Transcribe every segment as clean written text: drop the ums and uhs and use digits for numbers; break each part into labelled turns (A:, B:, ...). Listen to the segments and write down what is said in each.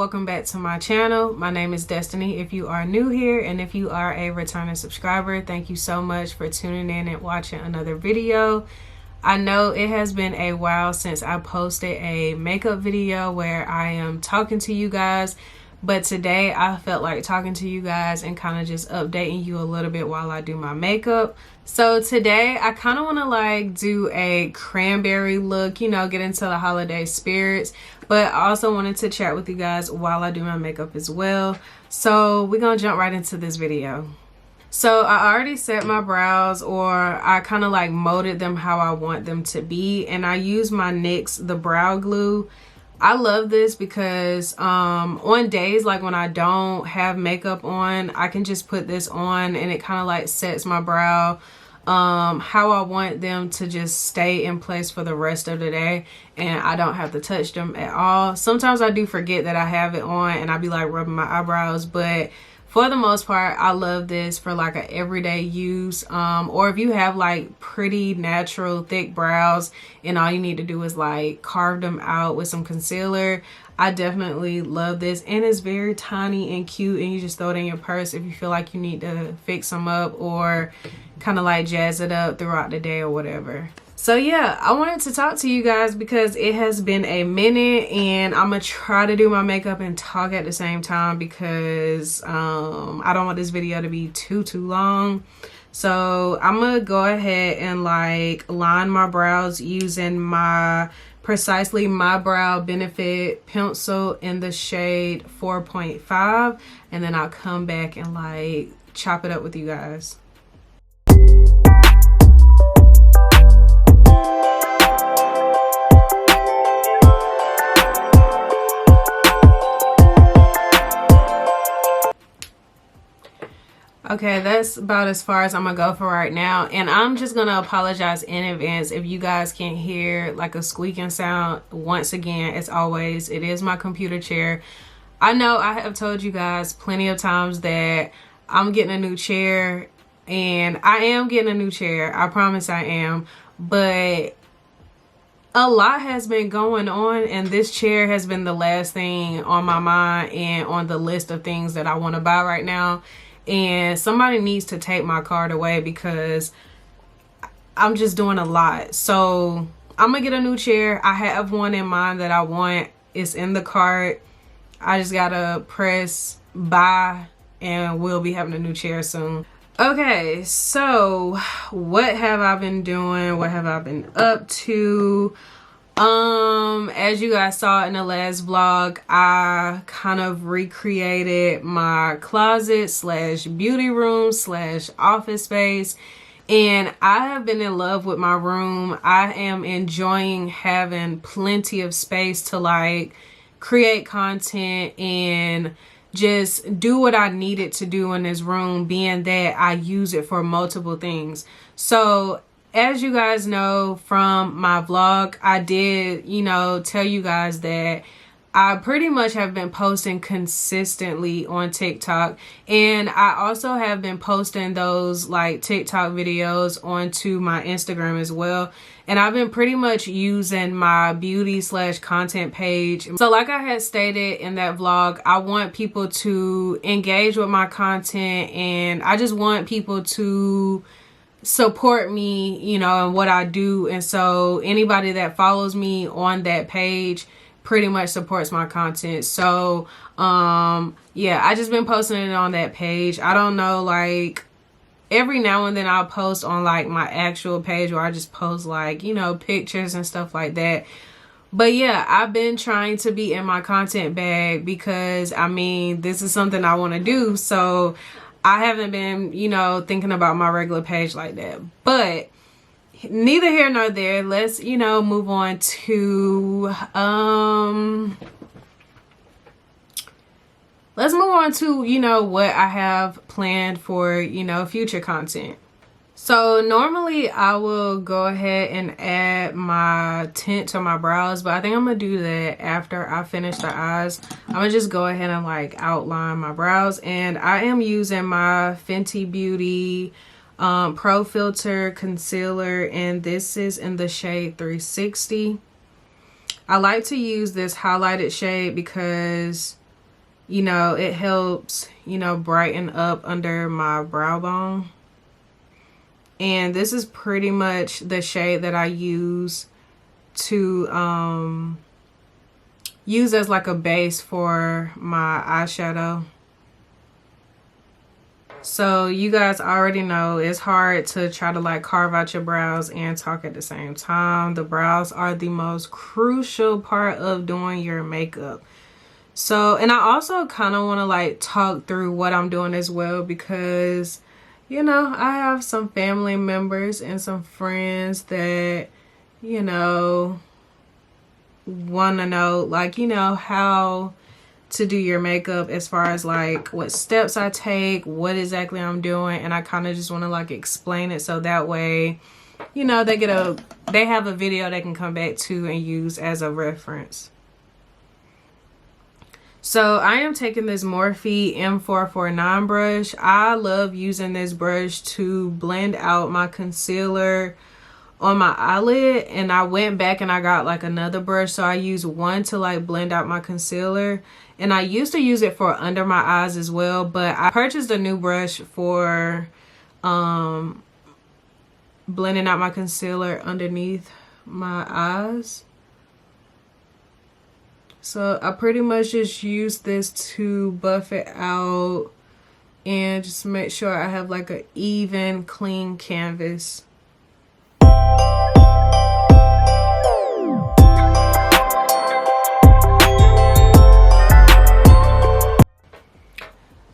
A: welcome back to my channel. My name is Destiny if you are new here, and if you are a returning subscriber, thank you so much for tuning in and watching another video. I know it has been a while since I posted a makeup video where I am talking to you guys, but today I felt like talking to you guys and kind of just updating you a little bit while I do my makeup. So today I kind of want to like do a cranberry look, you know, get into the holiday spirits, but I also wanted to chat with you guys while I do my makeup as well. So we're gonna jump right into this video. So I already set my brows, or I kind of like molded them how I want them to be, and I use my NYX the brow glue. I love this because on days like when I don't have makeup on, I can just put this on and it kind of like sets my brow how I want them to just stay in place for the rest of the day, and I don't have to touch them at all. Sometimes I do forget that I have it on and I be like rubbing my eyebrows, but for the most part I love this for like an everyday use, or if you have like pretty natural thick brows and all you need to do is like carve them out with some concealer. I definitely love this, and it's very tiny and cute, and you just throw it in your purse if you feel like you need to fix them up or kind of like jazz it up throughout the day or whatever. So yeah, I wanted to talk to you guys because it has been a minute, and I'm gonna try to do my makeup and talk at the same time because I don't want this video to be too long. So I'm gonna go ahead and like line my brows using my Precisely My Brow Benefit pencil in the shade 4.5, and then I'll come back and like chop it up with you guys. Okay, that's about as far as I'm gonna go for right now, and I'm just gonna apologize in advance if you guys can't hear like a squeaking sound. Once again, as always, it is my computer chair. I know I have told you guys plenty of times that I'm getting a new chair, and I am getting a new chair, I promise I am, but a lot has been going on, and this chair has been the last thing on my mind and on the list of things that I want to buy right now. And somebody needs to take my card away because I'm just doing a lot. So I'm gonna get a new chair. I have one in mind that I want. It's in the cart. I just gotta press buy, and we'll be having a new chair soon. Okay, so what have I been doing? What have I been up to? As you guys saw in the last vlog, I kind of recreated my closet slash beauty room slash office space, and I have been in love with my room. I am enjoying having plenty of space to like create content and just do what I needed to do in this room, being that I use it for multiple things. So as you guys know from my vlog, I did, you know, tell you guys that I pretty much have been posting consistently on TikTok, and I also have been posting those like TikTok videos onto my Instagram as well. And I've been pretty much using my beauty slash content page. So like I had stated in that vlog, I want people to engage with my content, and I just want people to support me, you know, and what I do. And so anybody that follows me on that page pretty much supports my content. So yeah, I just been posting it on that page. I don't know, like every now and then I'll post on like my actual page, where I just post like, you know, pictures and stuff like that. But yeah, I've been trying to be in my content bag because I mean, this is something I want to do. So I haven't been, you know, thinking about my regular page like that. But neither here nor there. Let's, you know, move on to you know, what I have planned for, you know, future content. So normally I will go ahead and add my tint to my brows, but I think I'm gonna do that after I finish the eyes. I'm gonna just go ahead and like outline my brows, and I am using my Fenty Beauty Pro Filter Concealer, and this is in the shade 360. I like to use this highlighted shade because you know, it helps, you know, brighten up under my brow bone. And this is pretty much the shade that I use to use as like a base for my eyeshadow. So you guys already know it's hard to try to like carve out your brows and talk at the same time. The brows are the most crucial part of doing your makeup. So, and I also kind of want to like talk through what I'm doing as well, because, you know, I have some family members and some friends that, you know, want to know, like, you know, how to do your makeup as far as like what steps I take, what exactly I'm doing. And I kind of just want to like explain it so that way, you know, they have a video they can come back to and use as a reference. So I am taking this Morphe M449 brush. I love using this brush to blend out my concealer on my eyelid, and I went back and I got like another brush, so I use one to like blend out my concealer, and I used to use it for under my eyes as well, but I purchased a new brush for blending out my concealer underneath my eyes. So I pretty much just use this to buff it out and just make sure I have like an even, clean canvas.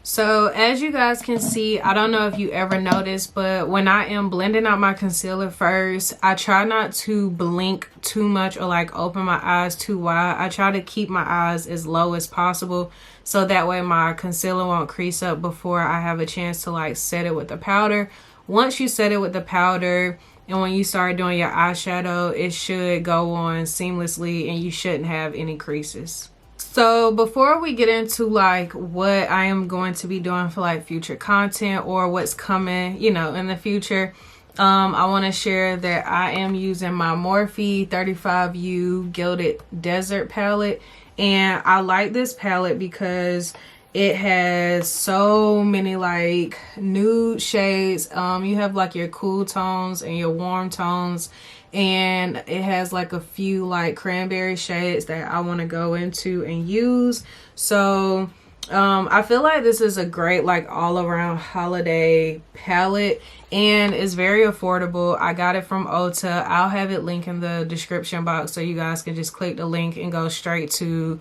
A: So as you guys can see, I don't know if you ever noticed, but when I am blending out my concealer first, I try not to blink too much or like open my eyes too wide. I try to keep my eyes as low as possible, so that way my concealer won't crease up before I have a chance to like set it with the powder. Once you set it with the powder and when you start doing your eyeshadow, it should go on seamlessly and you shouldn't have any creases. So before we get into like what I am going to be doing for like future content or what's coming, you know, in the future, I want to share that I am using my Morphe 35U Gilded Desert palette, and I like this palette because it has so many like nude shades. You have like your cool tones and your warm tones, and it has like a few like cranberry shades that I want to go into and use. So I feel like this is a great like all around holiday palette, and it's very affordable. I got it from Ulta. I'll have it linked in the description box so you guys can just click the link and go straight to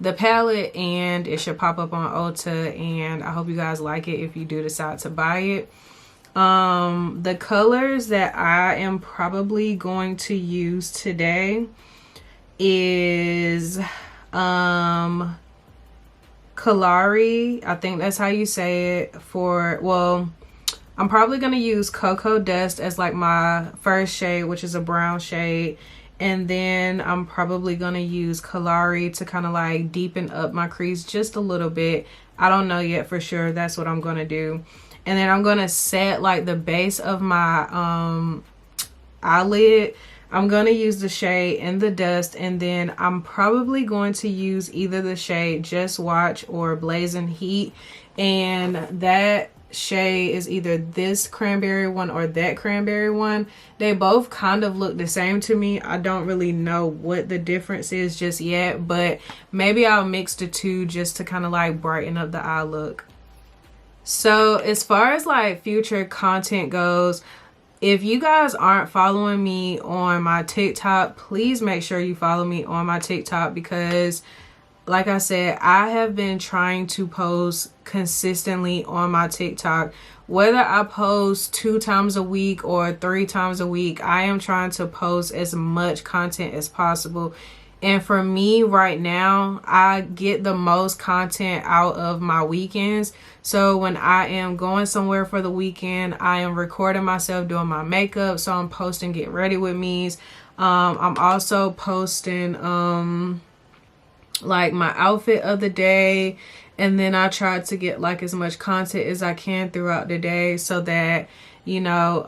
A: the palette, and it should pop up on Ulta, and I hope you guys like it if you do decide to buy it. The colors that I am probably going to use today is Kalari, I think that's how you say it. For, well, I'm probably going to use Cocoa Dust as like my first shade, which is a brown shade. And then I'm probably going to use Kalari to kind of like deepen up my crease just a little bit. I don't know yet for sure. That's what I'm going to do. And then I'm going to set like the base of my eyelid. I'm going to use the shade In the Dust. And then I'm probably going to use either the shade Just Watch or Blazing Heat. And that shade is either this cranberry one or that cranberry one. They both kind of look the same to me. I don't really know what the difference is just yet, but maybe I'll mix the two just to kind of like brighten up the eye look. So as far as like future content goes, if you guys aren't following me on my TikTok, please make sure you follow me on my TikTok, because like I said, I have been trying to post consistently on my TikTok. Whether I post 2 times a week or 3 times a week, I am trying to post as much content as possible. And for me right now, I get the most content out of my weekends. So when I am going somewhere for the weekend, I am recording myself doing my makeup. So I'm posting Get Ready With Me's. I'm also posting like my outfit of the day, and then I try to get like as much content as I can throughout the day so that, you know,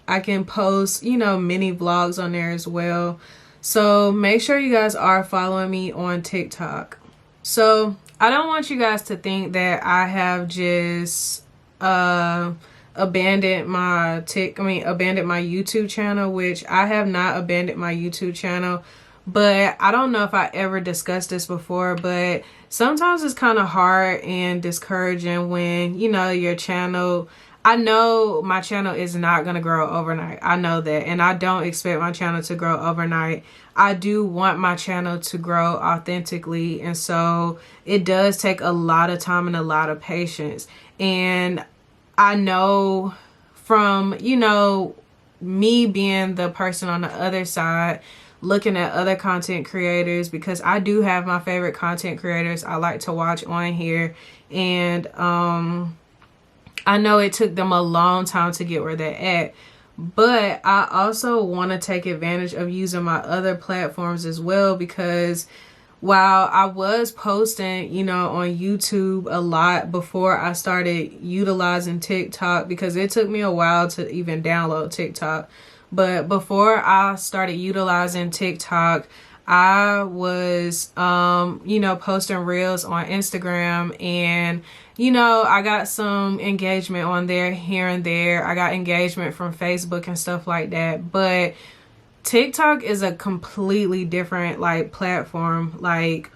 A: I can post, you know, mini vlogs on there as well. So make sure you guys are following me on TikTok. So I don't want you guys to think that I have just abandoned my YouTube channel, which I have not abandoned my YouTube channel. But I don't know if I ever discussed this before, but sometimes it's kind of hard and discouraging when, you know, your channel, I know my channel is not going to grow overnight. I know that. And I don't expect my channel to grow overnight. I do want my channel to grow authentically. And so it does take a lot of time and a lot of patience. And I know from, you know, me being the person on the other side, looking at other content creators, because I do have my favorite content creators I like to watch on here. And I know it took them a long time to get where they're at, but I also want to take advantage of using my other platforms as well, because while I was posting, you know, on YouTube a lot before I started utilizing TikTok, because it took me a while to even download TikTok. But before I started utilizing TikTok, I was, you know, posting reels on Instagram, and, you know, I got some engagement on there here and there. I got engagement from Facebook and stuff like that. But TikTok is a completely different, like, platform. Like,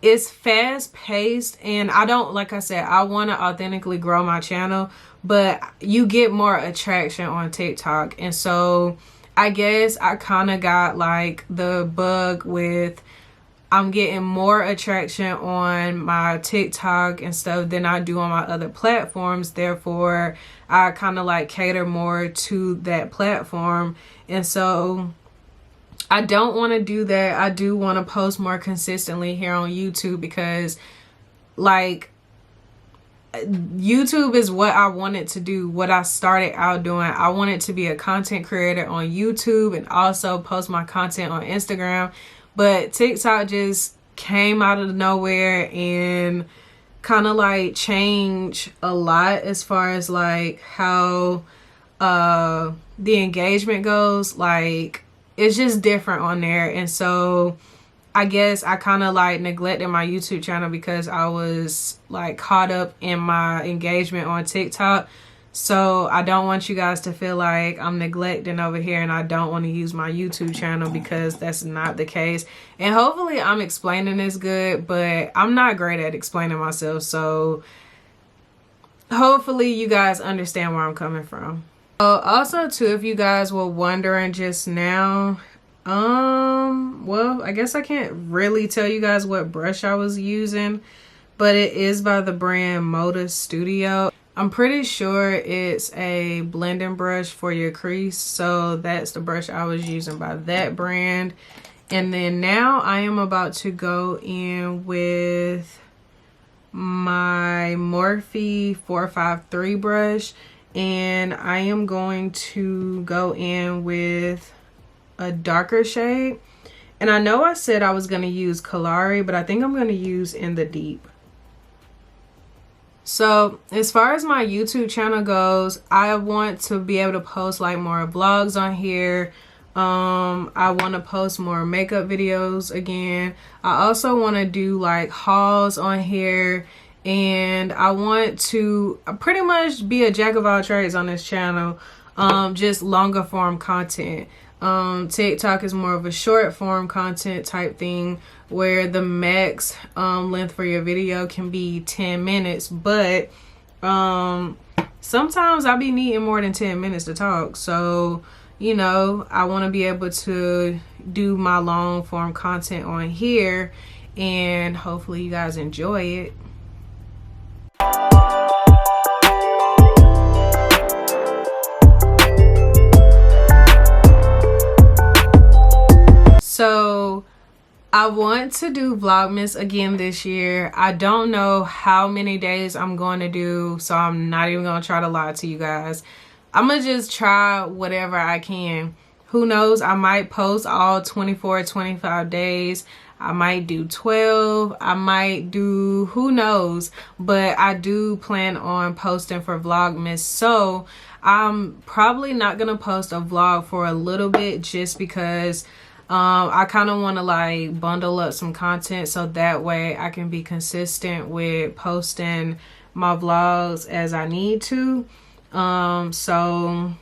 A: it's fast paced, and I don't, like I said, I want to authentically grow my channel, but you get more attraction on TikTok. And so I guess I kind of got like the bug with, I'm getting more attraction on my TikTok and stuff than I do on my other platforms. Therefore, I kind of like cater more to that platform. And so I don't want to do that. I do want to post more consistently here on YouTube, because like YouTube is what I wanted to do, what I started out doing. I wanted to be a content creator on YouTube and also post my content on Instagram. But TikTok just came out of nowhere and kind of like changed a lot as far as like how the engagement goes. Like, it's just different on there. And so I guess I kind of like neglected my YouTube channel because I was like caught up in my engagement on TikTok. So I don't want you guys to feel like I'm neglecting over here and I don't want to use my YouTube channel, because that's not the case. And hopefully I'm explaining this good, but I'm not great at explaining myself. So hopefully you guys understand where I'm coming from. Also too, if you guys were wondering just now, well, I guess I can't really tell you guys what brush I was using, but it is by the brand Moda Studio. I'm pretty sure it's a blending brush for your crease, so that's the brush I was using by that brand. And then now I am about to go in with my Morphe 453 brush, and I am going to go in with a darker shade. And I know I said I was going to use Kalari, but I think I'm going to use In the Deep. So as far as my YouTube channel goes, I want to be able to post like more vlogs on here. I want to post more makeup videos again. I also want to do like hauls on here, and I want to pretty much be a jack of all trades on this channel. Just longer form content. TikTok is more of a short form content type thing, where the max length for your video can be 10 minutes, but sometimes I'll be needing more than 10 minutes to talk. So, you know, I want to be able to do my long form content on here, and hopefully you guys enjoy it. So I want to do Vlogmas again this year. I don't know how many days I'm going to do, so I'm not even going to try to lie to you guys. I'm going to just try whatever I can. Who knows? I might post all 24, 25 days. I might do 12. I might do, who knows? But I do plan on posting for Vlogmas. So I'm probably not going to post a vlog for a little bit, just because I kind of want to like bundle up some content so that way I can be consistent with posting my vlogs as I need to. So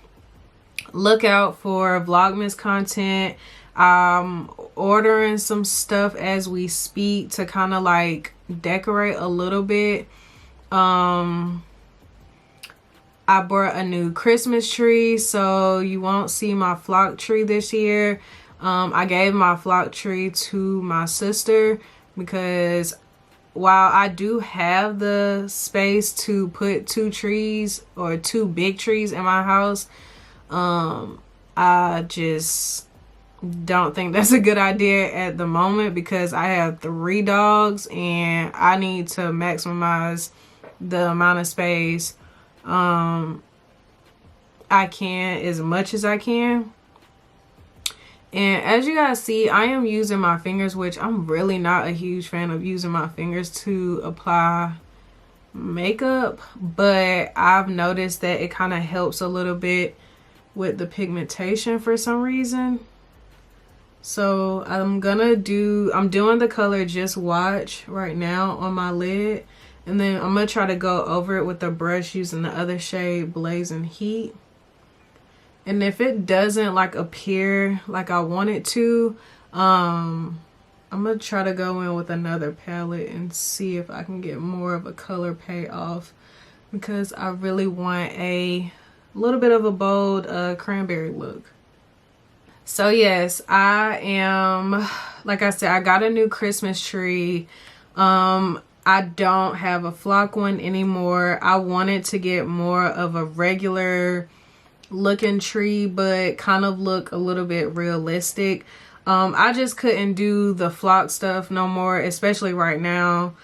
A: look out for Vlogmas content. I'm ordering some stuff as we speak to kind of like decorate a little bit. I bought a new Christmas tree, so you won't see my flock tree this year. I gave my flock tree to my sister because while I do have the space to put 2 trees or 2 big trees in my house, I just don't think that's a good idea at the moment because I have 3 dogs and I need to maximize the amount of space I can as much as I can. And as you guys see, I am using my fingers, which I'm really not a huge fan of using my fingers to apply makeup, but I've noticed that it kind of helps a little bit with the pigmentation for some reason. So I'm doing the color Just Watch right now on my lid, and then I'm gonna try to go over it with a brush using the other shade Blazing Heat. And if it doesn't like appear like I want it to, I'm gonna try to go in with another palette and see if I can get more of a color payoff, because I really want a little bit of a bold cranberry look. So yes, I am, like I said, I got a new Christmas tree. I don't have a flock one anymore. I wanted to get more of a regular looking tree, but kind of look a little bit realistic. I just couldn't do the flock stuff no more, especially right now.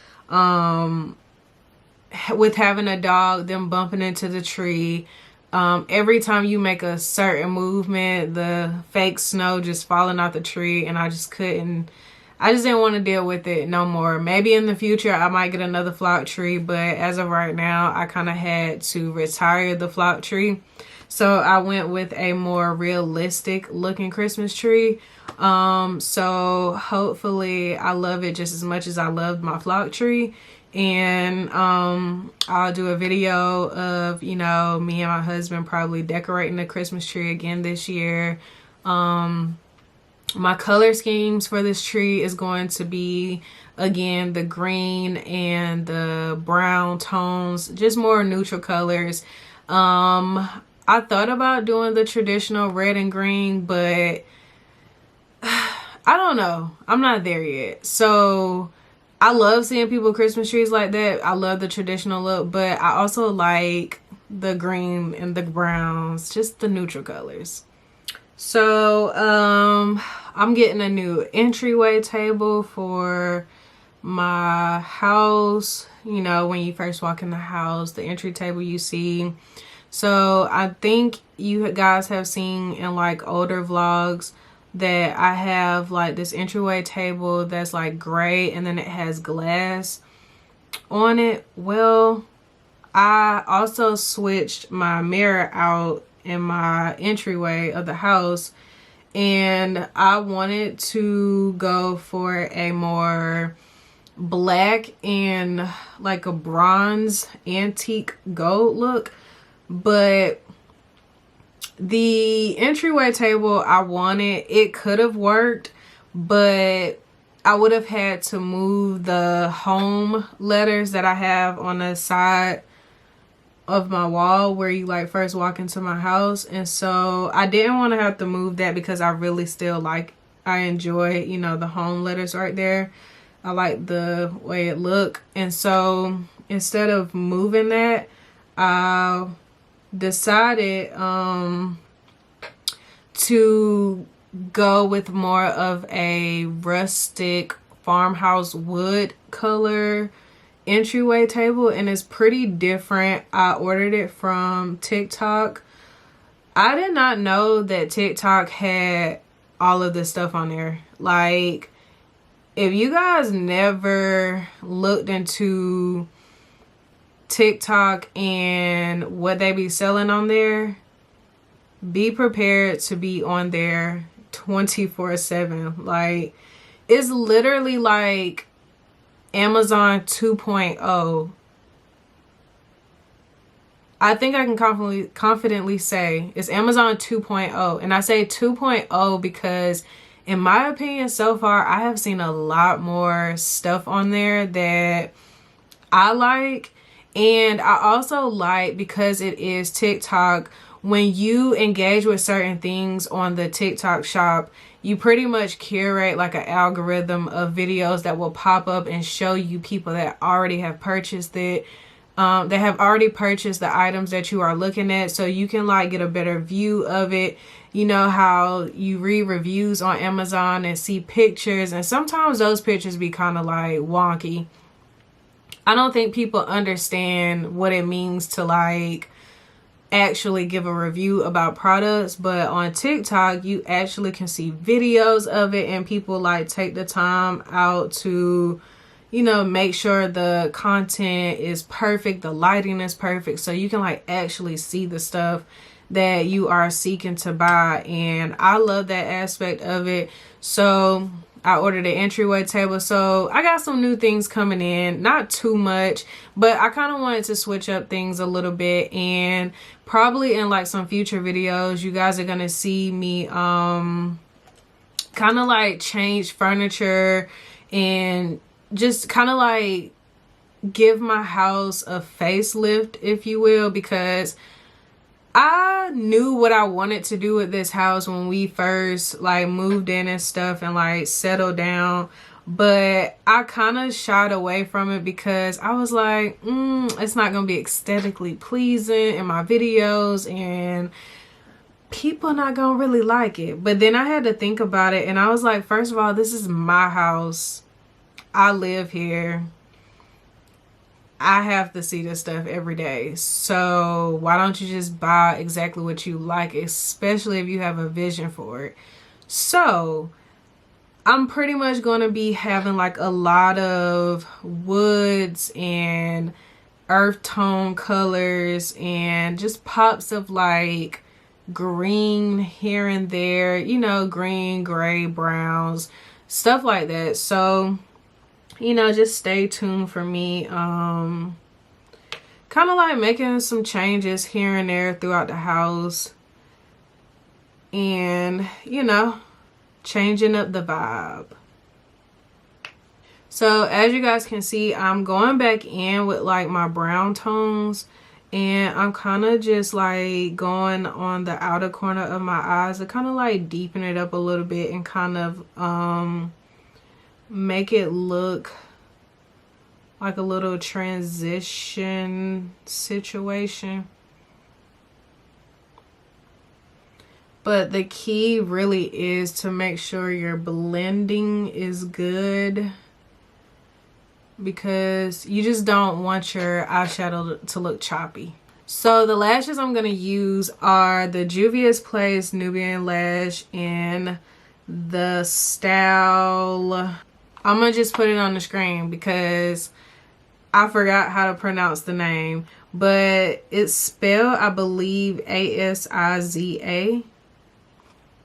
A: With having a dog, them bumping into the tree. Every time you make a certain movement, the fake snow just falling out the tree, and I just didn't want to deal with it no more. Maybe in the future I might get another flock tree, but as of right now I kind of had to retire the flock tree. So I went with a more realistic looking Christmas tree. So hopefully I love it just as much as I loved my flock tree. And I'll do a video of, you know, me and my husband probably decorating the Christmas tree again this year. My color schemes for this tree is going to be, again, the green and the brown tones, just more neutral colors. I thought about doing the traditional red and green, but I don't know. I'm not there yet. So I love seeing people Christmas trees like that. I love the traditional look, but I also like the green and the browns, just the neutral colors. So I'm getting a new entryway table for my house. You know, when you first walk in the house, the entry table you see. So I think you guys have seen in like older vlogs that I have like this entryway table that's like gray and then it has glass on it. Well, I also switched my mirror out in my entryway of the house, and I wanted to go for a more black and like a bronze antique gold look. But the entryway table I wanted, it could have worked, but I would have had to move the home letters that I have on the side of my wall where you like first walk into my house. And so I didn't want to have to move that because I really still I enjoy, you know, the home letters right there. I like the way it look. And so instead of moving that, I decided to go with more of a rustic farmhouse wood color entryway table, and it's pretty different. I ordered it from TikTok. I did not know that TikTok had all of this stuff on there. Like, if you guys never looked into TikTok and what they be selling on there, be prepared to be on there 24/7. Like, it's literally like Amazon 2.0. I think I can confidently say it's Amazon 2.0. And I say 2.0 because in my opinion, so far, I have seen a lot more stuff on there that I like. And I also like, because it is TikTok, when you engage with certain things on the TikTok shop, you pretty much curate like an algorithm of videos that will pop up and show you people that already have purchased it. They have already purchased the items that you are looking at, so you can like get a better view of it. You know how you read reviews on Amazon and see pictures, and sometimes those pictures be kind of like wonky. I don't think people understand what it means to like actually give a review about products, but on TikTok you actually can see videos of it, and people like take the time out to, you know, make sure the content is perfect, the lighting is perfect, so you can like actually see the stuff that you are seeking to buy. And I love that aspect of it. So I ordered an entryway table. So I got some new things coming in, not too much, but I kind of wanted to switch up things a little bit. And probably in like some future videos, you guys are gonna see me kind of like change furniture and just kind of like give my house a facelift, if you will, because I knew what I wanted to do with this house when we first like moved in and stuff and like settled down, but I kind of shied away from it because I was like, it's not gonna be aesthetically pleasing in my videos and people are not gonna really like it. But then I had to think about it, and I was like, first of all, this is my house. I live here. I have to see this stuff every day. So why don't you just buy exactly what you like, especially if you have a vision for it. So I'm pretty much going to be having like a lot of woods and earth tone colors and just pops of like green here and there, you know, green, gray, browns, stuff like that. So, you know, just stay tuned for me kind of like making some changes here and there throughout the house, and you know, changing up the vibe. So as you guys can see, I'm going back in with like my brown tones, and I'm kind of just like going on the outer corner of my eyes to kind of like deepen it up a little bit and kind of make it look like a little transition situation. But the key really is to make sure your blending is good, because you just don't want your eyeshadow to look choppy. So the lashes I'm going to use are the Juvia's Place Nubian Lash in the style, I'm going to just put it on the screen because I forgot how to pronounce the name, but it's spelled, I believe, Asiza.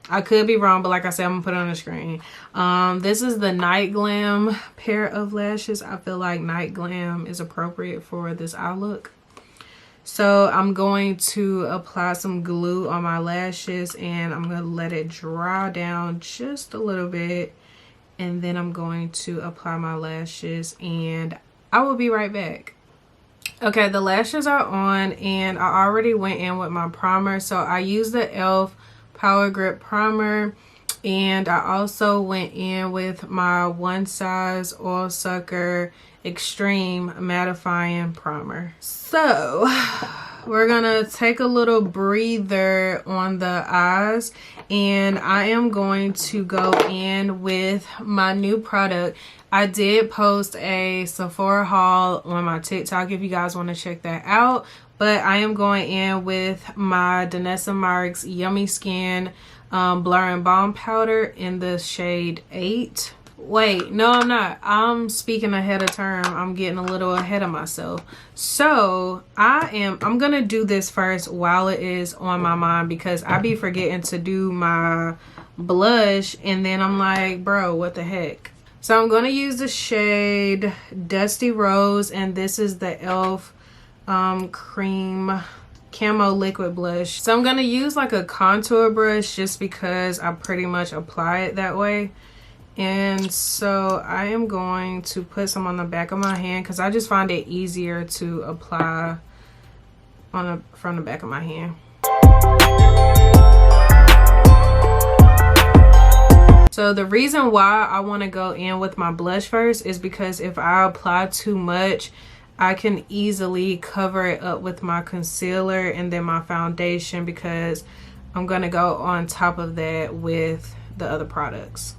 A: I could be wrong, but like I said, I'm gonna put it on the screen. This is the Night Glam pair of lashes. I feel like Night Glam is appropriate for this eye look. So I'm going to apply some glue on my lashes, and I'm going to let it dry down just a little bit, and then I'm going to apply my lashes, and I will be right back. Okay, the lashes are on, and I already went in with my primer. So I used the e.l.f. Power Grip Primer, and I also went in with my One Size Oil Sucker Extreme Mattifying Primer. So we're gonna take a little breather on the eyes, and I am going to go in with my new product. I did post a Sephora haul on my TikTok if you guys want to check that out, but I am going in with my Danessa Myricks Yummy Skin Blur and Balm Powder in the shade 8. Wait, no, I'm not. I'm speaking ahead of term. I'm getting a little ahead of myself. So I'm gonna do this first while it is on my mind, because I be forgetting to do my blush, and then I'm like, bro, what the heck. So I'm gonna use the shade Dusty Rose, and this is the e.l.f. Cream Camo Liquid Blush. So I'm gonna use like a contour brush just because I pretty much apply it that way. And so I am going to put some on the back of my hand because I just find it easier to apply on from the back of my hand. So the reason why I want to go in with my blush first is because if I apply too much, I can easily cover it up with my concealer and then my foundation, because I'm going to go on top of that with the other products.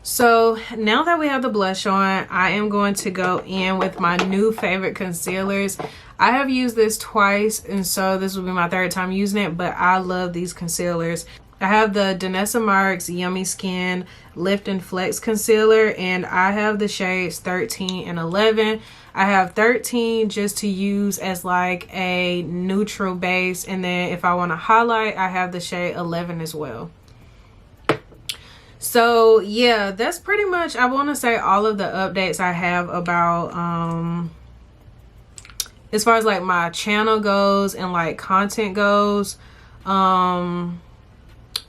A: So now that we have the blush on, I am going to go in with my new favorite concealers. I have used this twice, and so this will be my third time using it, but I love these concealers. I have the Danessa Myricks Yummy Skin Lift and Flex Concealer, and I have the shades 13 and 11. I have 13 just to use as like a neutral base, and then if I want to highlight, I have the shade 11 as well. So yeah, that's pretty much, I want to say, all of the updates I have about as far as like my channel goes and like content goes.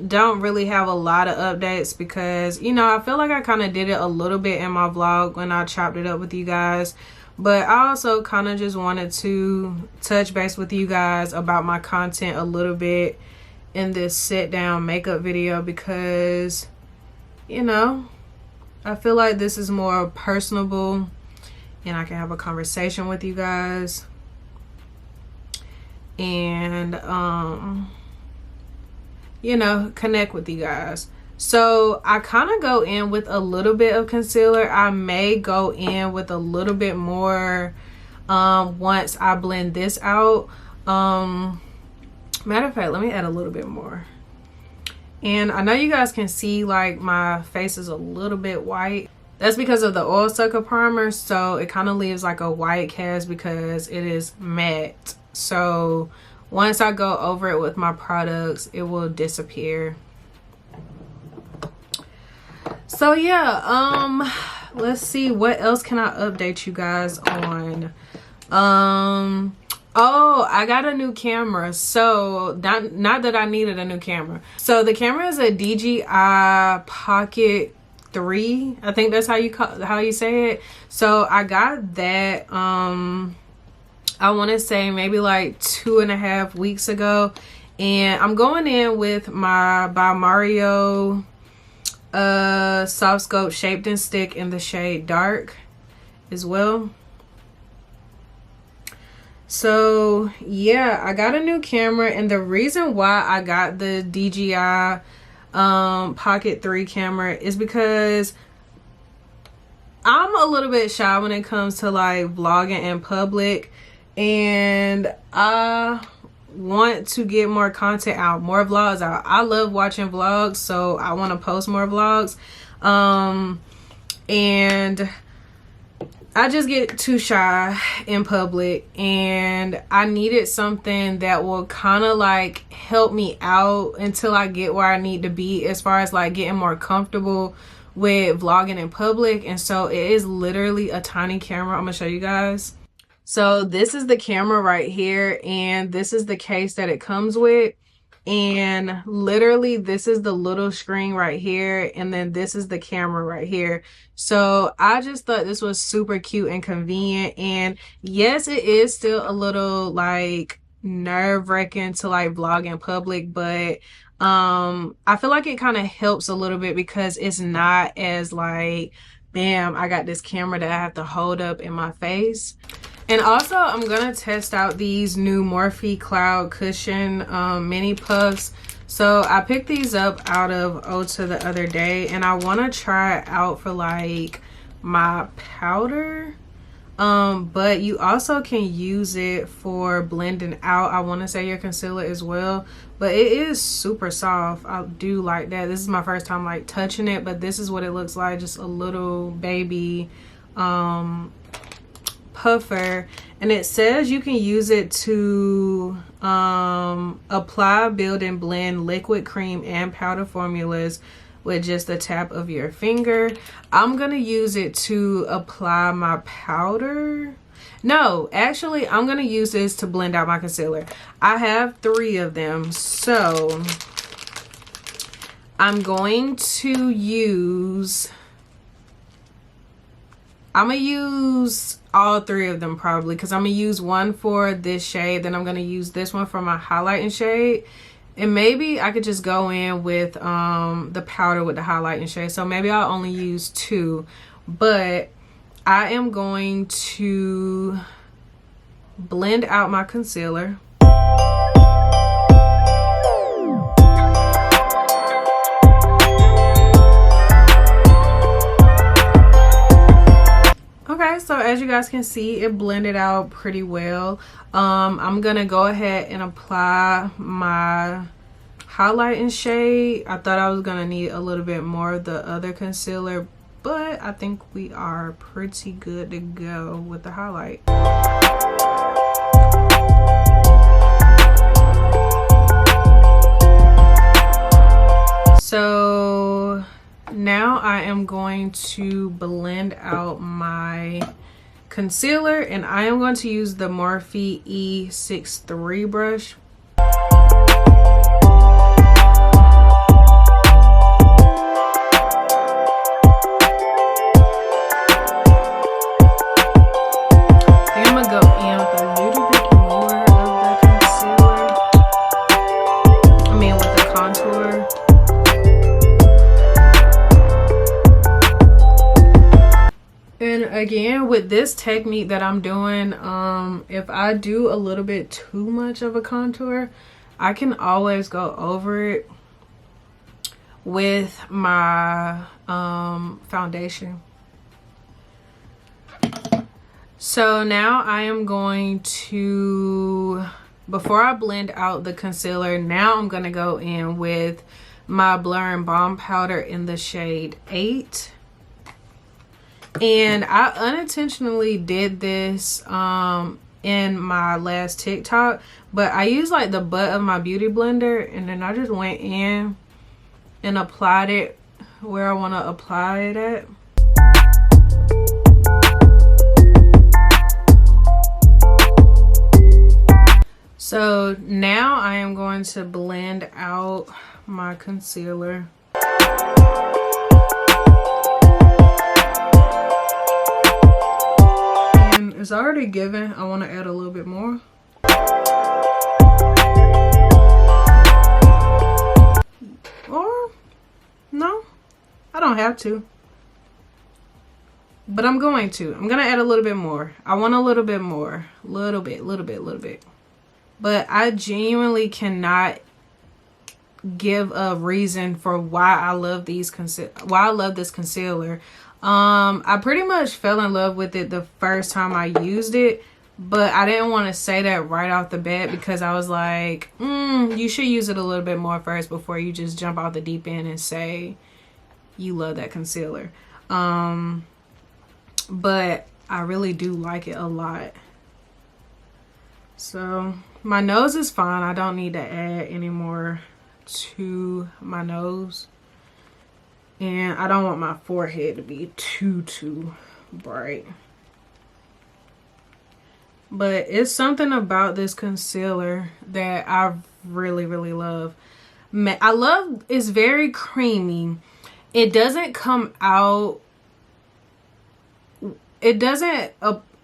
A: Don't really have a lot of updates because, you know, I feel like I kind of did it a little bit in my vlog when I chopped it up with you guys, but I also kind of just wanted to touch base with you guys about my content a little bit in this sit down makeup video because, you know, I feel like this is more personable and I can have a conversation with you guys. And you know, connect with you guys. So I kind of go in with a little bit of concealer. I may go in with a little bit more once I blend this out. Matter of fact, let me add a little bit more. And I know you guys can see like my face is a little bit white. That's because of the oil sucker primer, so it kind of leaves like a white cast because it is matte. So once I go over it with my products, it will disappear. So yeah, let's see, what else can I update you guys on? Oh, I got a new camera. So not that I needed a new camera. So the camera is a DJI Pocket 3. I think that's how you say it. So I got that I want to say maybe like 2.5 weeks ago, and I'm going in with my by Mario SoftSculpt Shaped and Stick in the shade Dark as well. So yeah, I got a new camera, and the reason why I got the DJI Pocket 3 camera is because I'm a little bit shy when it comes to like vlogging in public, and I want to get more content out, more vlogs out. I love watching vlogs, so I want to post more vlogs, and I just get too shy in public, and I needed something that will kind of like help me out until I get where I need to be as far as like getting more comfortable with vlogging in public. And so it is literally a tiny camera. I'm gonna show you guys. So this is the camera right here, and this is the case that it comes with, and literally this is the little screen right here, and then this is the camera right here. So I just thought this was super cute and convenient. And yes, it is still a little like nerve-wracking to like vlog in public, but I feel like it kind of helps a little bit because it's not as like, bam, I got this camera that I have to hold up in my face. And also, I'm gonna test out these new Morphe Cloud Cushion mini puffs. So I picked these up out of Ulta the other day, and I want to try it out for like my powder. But you also can use it for blending out, I want to say, your concealer as well. But it is super soft. I do like that. This is my first time like touching it, but this is what it looks like, just a little baby puffer, and it says you can use it to apply, build, and blend liquid, cream, and powder formulas with just a tap of your finger. I'm gonna use it to apply my powder. No, actually, I'm gonna use this to blend out my concealer. I have 3 of them, so I'm going to use, I'm gonna use all 3 of them probably, because I'm gonna use one for this shade, then I'm gonna use this one for my highlighting shade, and maybe I could just go in with the powder with the highlighting shade. So maybe I'll only use 2, but I am going to blend out my concealer. Okay, so as you guys can see, it blended out pretty well. I'm gonna go ahead and apply my highlighting shade. I thought I was gonna need a little bit more of the other concealer, but I think we are pretty good to go with the highlight. So now I am going to blend out my concealer, and I am going to use the Morphe E63 brush. Again, with this technique that I'm doing, if I do a little bit too much of a contour, I can always go over it with my foundation. So now I am going to, before I blend out the concealer, now I'm going to go in with my Blur and Balm powder in the shade 8. And I unintentionally did this in my last TikTok, but I used like the butt of my beauty blender, and then I just went in and applied it where I want to apply it at. So now I am going to blend out my concealer. It's already given. I want to add a little bit more. Or no, I don't have to, but I'm going to. I'm gonna add a little bit more. I want a little bit more, little bit. But I genuinely cannot give a reason for why I love this concealer. I pretty much fell in love with it the first time I used it, but I didn't want to say that right off the bat, because I was like, you should use it a little bit more first before you just jump off the deep end and say you love that concealer. But I really do like it a lot. So my nose is fine. I don't need to add any more to my nose. And I don't want my forehead to be too bright. But it's something about this concealer that I really love. I love, it's very creamy. It doesn't come out, it doesn't,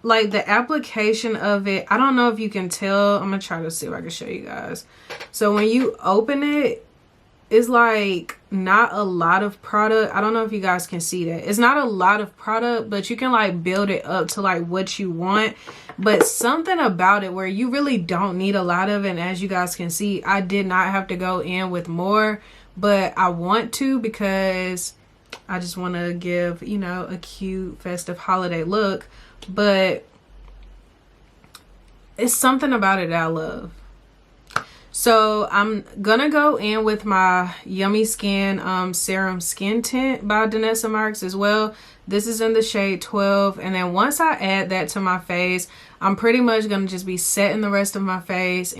A: like the application of it, I don't know if you can tell. I'm gonna try to see if I can show you guys. So when you open it, it's like not a lot of product. I don't know if you guys can see that. It's not a lot of product, but you can like build it up to like what you want. But something about it where you really don't need a lot of it. And as you guys can see, I did not have to go in with more, but I want to, because I just want to give, you know, a cute festive holiday look. But it's something about it that I love. So I'm gonna go in with my Yummy Skin Serum Skin Tint by Danessa Myricks as well. This is in the shade 12. And then once I add that to my face, I'm pretty much gonna just be setting the rest of my face.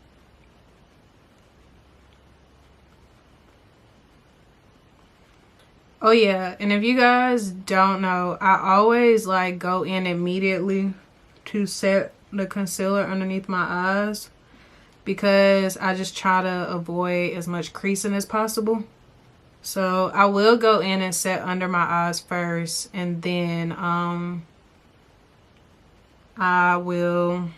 A: Oh yeah, and if you guys don't know, I always like go in immediately to set the concealer underneath my eyes, because I just try to avoid as much creasing as possible. So I will go in and set under my eyes first, and then I will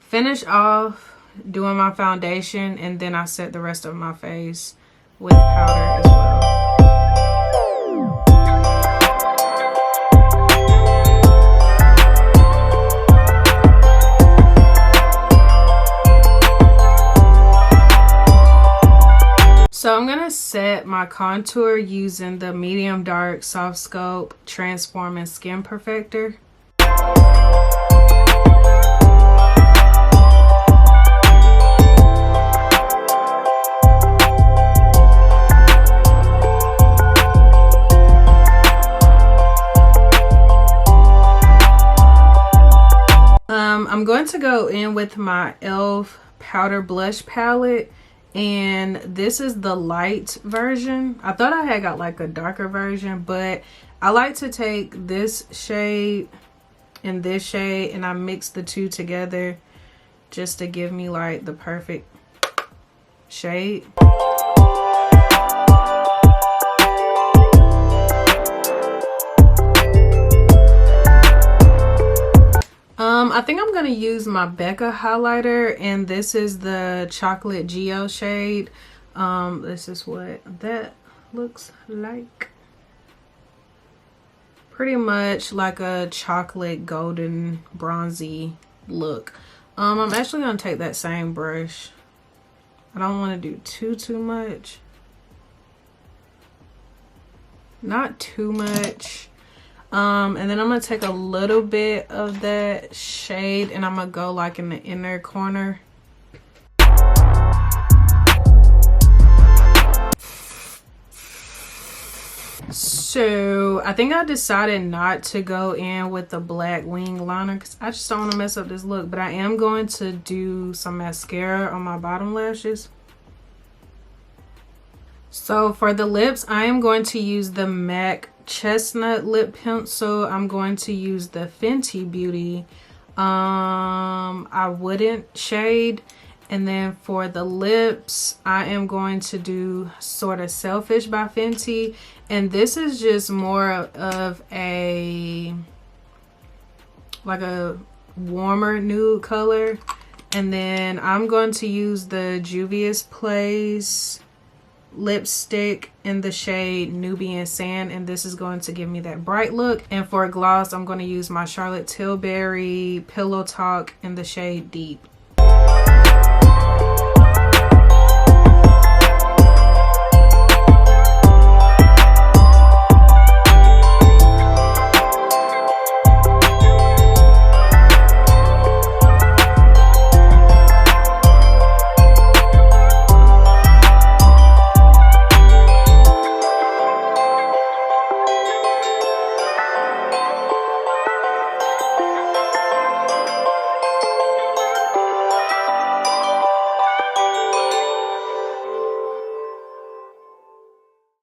A: finish off doing my foundation, and then I set the rest of my face with powder as well. So I'm gonna set my contour using the medium dark SoftSculpt Transforming Skin Perfector. I'm going to go in with my e.l.f. powder blush palette, and this is the light version. I thought I had got like a darker version, but I like to take this shade and this shade and I mix the two together just to give me like the perfect shade. I think I'm gonna use my Becca highlighter, and this is the chocolate geo shade. This is what that looks like. Pretty much like a chocolate golden bronzy look. I'm actually gonna take that same brush. I don't want to do too much. Not too much. And then I'm gonna take a little bit of that shade and I'm gonna go like in the inner corner. So I think I decided not to go in with the black wing liner because I just don't want to mess up this look, but I am going to do some mascara on my bottom lashes. So for the lips, I am going to use the MAC Chestnut Lip Pencil. I'm going to use the Fenty Beauty I Wouldn't shade. And then for the lips, I am going to do Sort of Selfish by Fenty. And this is just more of a, like a warmer nude color. And then I'm going to use the Juvia's Place lipstick in the shade Nubian Sand, and this is going to give me that bright look. And for a gloss, I'm going to use my Charlotte Tilbury Pillow Talk in the shade Deep.